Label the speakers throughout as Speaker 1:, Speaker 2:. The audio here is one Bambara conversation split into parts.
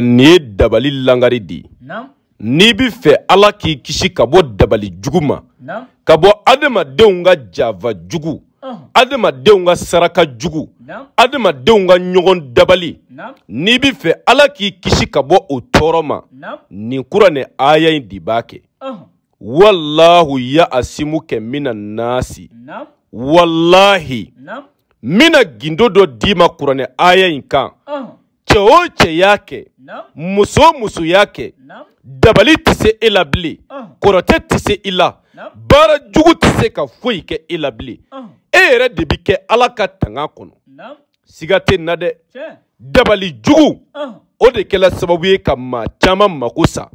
Speaker 1: Ni dabali langari di. Ni bi fɛ Ala k'i kisi ka bɔ dabali jugu ma. Ka bɔ adamadenw ka java jugu. Adamadenw ka saraka jugu. Adamadenw ka ɲɔgɔn dabali. Ni bi fɛ Ala k'i kisi ka bɔ o tɔɔrɔ ma. Nin kuranɛ aya in di b'a kɛ. Wallahu ya'asimuka minan nasi. Wallahi. Mina gindo dɔ d'i ma kuranɛ aya in kan. Cɛ o cɛ y'a kɛ. Muso o muso y'a kɛ. Dabali tɛ se e la bilen. Kɔrɔtɛ tɛ se i la. Baara jugu tɛ se ka foyi kɛ e la bilen. E yɛrɛ de bi kɛ Ala ka tanga kɔnɔ. Siga tɛ na dɛ. Dabali jugu o de kɛla sababu ye ka maa caman mako sa.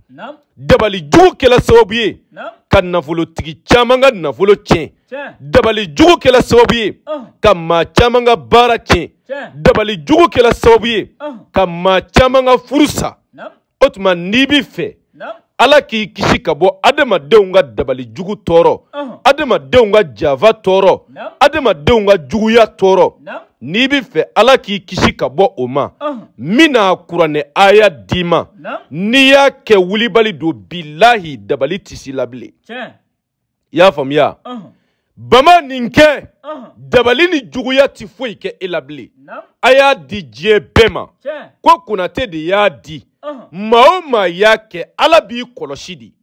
Speaker 1: Dabali jugu kɛla sababu ye ka nafolotigi caman ka nafolo tiɲɛ. Dabali jugu kɛla sababu ye ka maa caman ka baara tiɲɛ. Dabali jugu kɛla sababu ye ka maa caman ka furu sa. O tuma n'i bi fɛ Ala k'i kisi ka bɔ adamadenw ka dabali jugu tɔɔrɔ, adamadenw ka java tɔɔrɔ, adamadenw ka juguya tɔɔrɔ. N'i bi fɛ Ala k'i kisi ka bɔ o ma, mina kuranɛ aya d'i ma. N'i y'a kɛ wulibali don bilahi dabali tɛ s'i la bilen. I y'a faamuya? Bama nin kɛ dabali ni juguya tɛ foyi kɛ e la bilen. A y'a di diɲɛ bɛɛ ma. Ko Konate de y'a di. Maa o maa y'a kɛ Ala b'i kɔlɔsi di.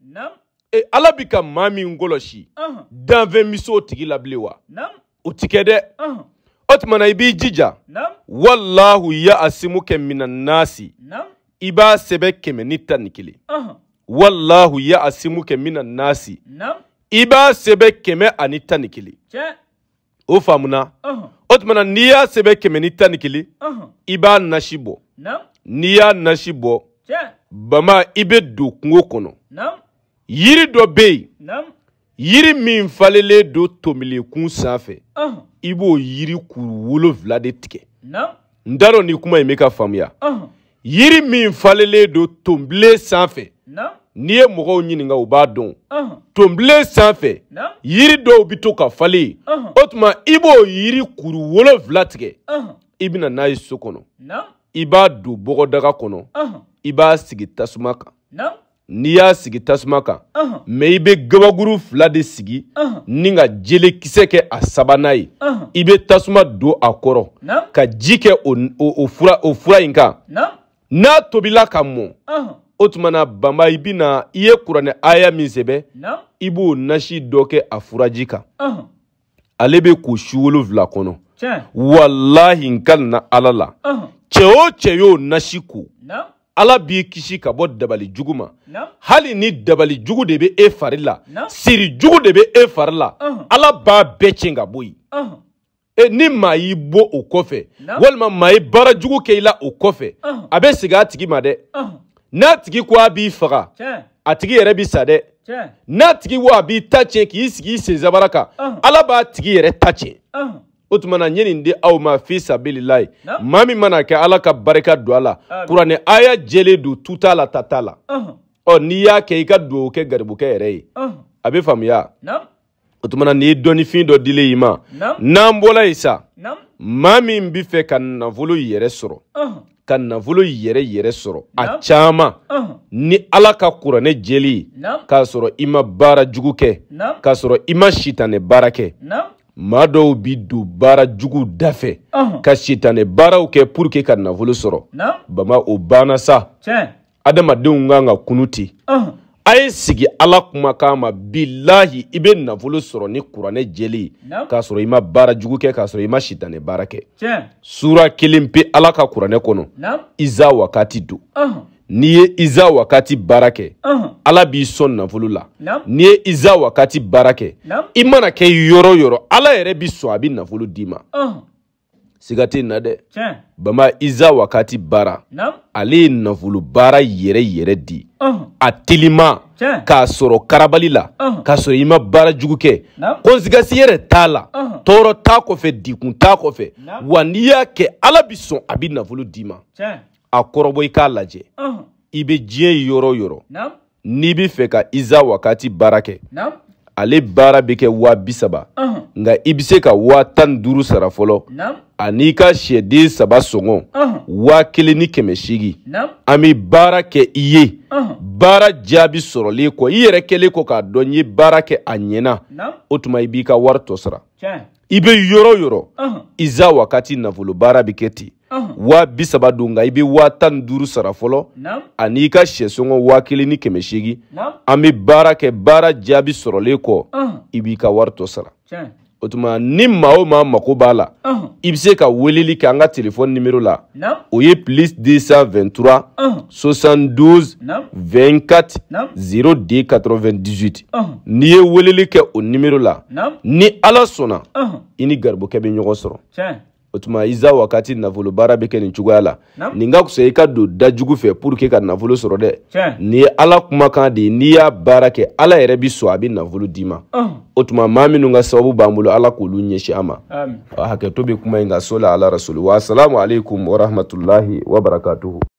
Speaker 1: Ala bi ka maa min kɔlɔsi danfɛn mi se o tigi la bilen wa? O tɛ kɛ dɛ. O tuma na i b'i jija. Wallahu ya'asimuka minan nasi. I b'a sɛbɛn 111. Wallahu ya'asimuka minan nasi. I b'a sɛbɛn 111. O faamuna? O tuma na n'i y'a sɛbɛn 111 i b'a nasi bɔ. N'i y'a nasi bɔ Bama i bɛ don kungo kɔnɔ. Yiri dɔ bɛ yen. Yiri min falelen don tomilekun sanfɛ. I b'o yiri kuru 7 de tigɛ. N t'a dɔn ni kuma in bɛ ka faamuya. Yiri min falelen don tonbilen sanfɛ. N'i ye mɔgɔw ɲininka u b'a dɔn. Tonbilen sanfɛ yiri dɔw bɛ to ka falen. O tuma i b'o yiri kuru 7 tigɛ. I bɛna n'a ye so kɔnɔ. I b'a don bɔgɔdaga kɔnɔ. I b'a sigi tasuma kan. N'i y'a sigi tasuma kan mais i bɛ gabakuru 2 de sigi ni ka jelekisɛ kɛ a sabanan ye. I bɛ tasuma don a kɔrɔ ka ji kɛ o fura in kan. N'a tobila ka mɔn o tuma na Bama i bɛna i ye kuranɛ aya min sɛbɛn i b'o nasi dɔ kɛ a furaji kan. Ale bɛ ko su 7 kɔnɔ. Wallahi n kalina Ala la. Cɛ o cɛ y'o nasi ko Ala b'i kisi ka bɔ dabali jugu ma. Hali ni dabali jugu de bɛ e fari la, siri jugu de bɛ e fari la, Ala b'a bɛɛ tiɲɛ ka bɔ yen. Ni maa y'i bɔ o kɔfɛ walima maa ye baara jugu kɛ i la o kɔfɛ a bɛ segin a tigi ma dɛ. N'a tigi ko a b'i faga a tigi yɛrɛ bi sa dɛ. N'a tigi ko a b'i ta tiɲɛ k'i sigi i senzabara kan Ala b'a tigi yɛrɛ ta tiɲɛ. O tuma na n ye nin di aw ma fi sabilillahi. Maa min mana kɛ Ala ka barika don a la kuranɛ aya jɛlen don tu t'a la ta t'a la. N'i y'a kɛ i ka dugawu kɛ garibukɛ yɛrɛ ye. A bɛ faamuya? O tuma na nin ye dɔnnifin dɔ dilen i ma. N'an bɔla yen sa maa min bɛ fɛ ka nafolo yɛrɛ sɔrɔ ka nafolo yɛrɛ sɔrɔ a caman ni Ala ka kuranɛ jɛli k'a sɔrɔ i ma baara jugu kɛ k'a sɔrɔ i ma sitanɛ baara kɛ. Maa dɔw bi don baara jugu dafɛ ka sitanɛ baaraw kɛ pour que ka nafolo sɔrɔ. Bama o banna sa. Adamadenw kan ka kunu ten. A ye sigi Ala kumakan ma bilahi i bɛ nafolo sɔrɔ ni kuranɛ jɛli k'a sɔrɔ i ma baara jugu kɛ k'a sɔrɔ i ma sitanɛ baara kɛ. Sura 1 pe Ala ka kuranɛ kɔnɔ Iza wakati don. N'i ye Iza wakati baara kɛ Ala b'i sɔn nafolo la. N'i ye Iza wakati baara kɛ i mana kɛ yɔrɔ yɔrɔ Ala yɛrɛ b'i sɔn a bɛ nafolo d'i ma. Siga tɛ na dɛ. Bama Iza wakati baara ale ye nafolo baara yɛrɛ di. A telima k'a sɔrɔ karabali la k'a sɔrɔ i ma baara jugu kɛ. Conséquence yɛrɛ t'a la. Tɔɔrɔ t'a kɔfɛ dikun t'a kɔfɛ. Wa n'i y'a kɛ Ala b'i sɔn a bɛ nafolo d'i ma. A kɔrɔbɔ i k'a lajɛ. I bɛ diɲɛ yɔrɔ yɔrɔ n'i bɛ fɛ ka Iza wakati baara kɛ ale baara bɛ kɛ 30,000 nka i bɛ se ka 15,000 sara fɔlɔ ani ka sɛden 3 sɔngɔ 1,800 an bɛ baara kɛ i ye baara jaabi sɔrɔlen kɔ i yɛrɛ kɛlen kɔ k'a dɔn n ye baara kɛ a ɲɛna o tuma i b'i ka wari tɔ sara i bɛ yɔrɔ yɔrɔ iza wakati nafolo baara bɛ kɛ ten 30,000 don nka i bɛ 15,000 sara fɔlɔ ani ka sɛsɔngɔ 1,800 an bɛ baara kɛ baara jaabi sɔrɔlen kɔ i b'i ka wari tɔ sara o tuma ni maa o maa mako b'a la i bɛ se ka weleli kɛ an ka telefɔni numéro la o ye +223 72 24 02 98 n'i ye weleli kɛ o numéro la ni Ala sɔnna i ni garibukɛ bɛ ɲɔgɔn sɔrɔ o tuma iza wakati nafolo baara bɛ kɛ nin cogoya la nin ka fisa i ka don dajugu fɛ pour que ka nafolo sɔrɔ dɛ nin ye Ala kumakan de ye n'i y'a baara kɛ Ala yɛrɛ bi sɔn a bɛ nafolo d'i ma o tuma maa minnu ka sababu b'an bolo Ala k'olu ɲɛsin an ma hakɛto bɛ kuma in kan sɔli ala rasuli wa salamu aleykum wa rahmatulahi wa barakatuhu.